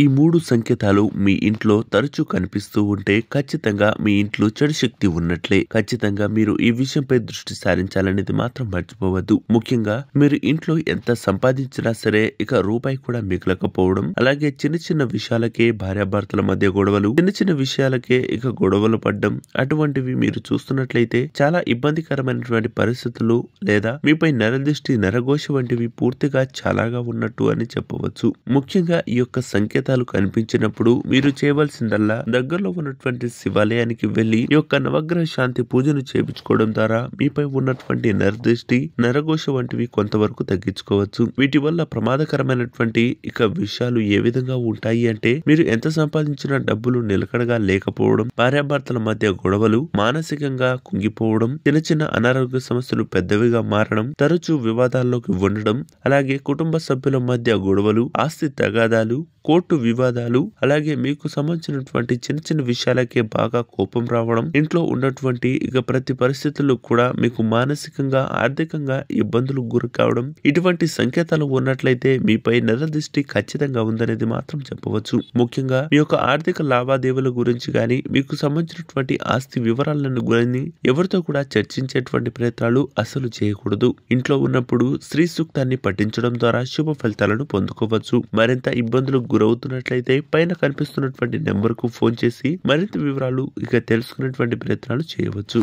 ఈ 3 సంకేతాలు మీ ఇంట్లో తరచూ కనిపిస్తూ ఉంటే ఖచ్చితంగా మీ ఇంట్లో చెడు శక్తి ఉన్నట్లే. ఖచ్చితంగా మీరు ఈ విషయంపై దృష్టి సారించాలనేది మాత్రం మర్చిపోవద్దు. ముఖ్యంగా మీరు ఇంట్లో ఎంత సంపాదించినా సరే ఇక రూపాయి కూడా మిగలకపోవడం, అలాగే చిన్న చిన్న విషయాలకే భార్యాభర్తల మధ్య గొడవలు, చిన్న చిన్న విషయాలకే ఇక గొడవలు పడ్డం, అటువంటివి మీరు చూస్తున్నట్లయితే చాలా ఇబ్బందికరమైనటువంటి పరిస్థితులు లేదా మీపై నరదృష్టి నరఘోష వంటివి పూర్తిగా చాలాగా ఉన్నట్టు అని చెప్పవచ్చు. ముఖ్యంగా ఈ యొక్క సంకేతాలు కనిపించినప్పుడు మీరు చేయవలసిందల్లా దగ్గరలో ఉన్నటువంటి శివాలయానికి వెళ్లి ఈ యొక్క నవగ్రహ శాంతి పూజను చేయించుకోవడం ద్వారా మీపై ఉన్నటువంటి నరదృష్టి నరఘోష వంటివి కొంతవరకు తగ్గించుకోవచ్చు. వీటి వల్ల ప్రమాదకరమైనటువంటి ఇక విషయాలు ఏ విధంగా ఉంటాయి అంటే, మీరు ఎంత సంపాదించిన డబ్బులు నిలకడగా లేకపోవడం, భార్యాభర్తల మధ్య గొడవలు, మానసికంగా కుంగిపోవడం, చిన్న చిన్న అనారోగ్య సమస్యలు పెద్దవిగా మారడం, తరచూ వివాదాల్లోకి ఉండడం, అలాగే కుటుంబ సభ్యుల మధ్య గొడవలు, ఆస్తి తగాదాలు, కోర్టు వివాదాలు, అలాగే మీకు సంబంధించినటువంటి చిన్న చిన్న విషయాలకే బాగా కోపం రావడం, ఇంట్లో ఉన్నటువంటి ఇక ప్రతి పరిస్థితుల్లో కూడా మీకు మానసికంగా ఆర్థికంగా ఇబ్బందులు గురి కావడం, ఇటువంటి సంకేతాలు ఉన్నట్లయితే మీపై నరదృష్టి ఖచ్చితంగా ఉందనేది మాత్రం చెప్పవచ్చు. ముఖ్యంగా మీ యొక్క ఆర్థిక లావాదేవీల గురించి గాని, మీకు సంబంధించినటువంటి ఆస్తి వివరాలను గురించి ఎవరితో కూడా చర్చించేటువంటి ప్రయత్నాలు అసలు చేయకూడదు. ఇంట్లో ఉన్నప్పుడు శ్రీ సూక్తాన్ని పఠించడం ద్వారా శుభ ఫలితాలను పొందుకోవచ్చు. మరింత ఇబ్బందులకు గురవుతున్నట్లయితే పైన కనిపిస్తున్నటువంటి నెంబర్ కు ఫోన్ చేసి మరింత వివరాలు ఇక తెలుసుకునేటువంటి ప్రయత్నాలు చేయవచ్చు.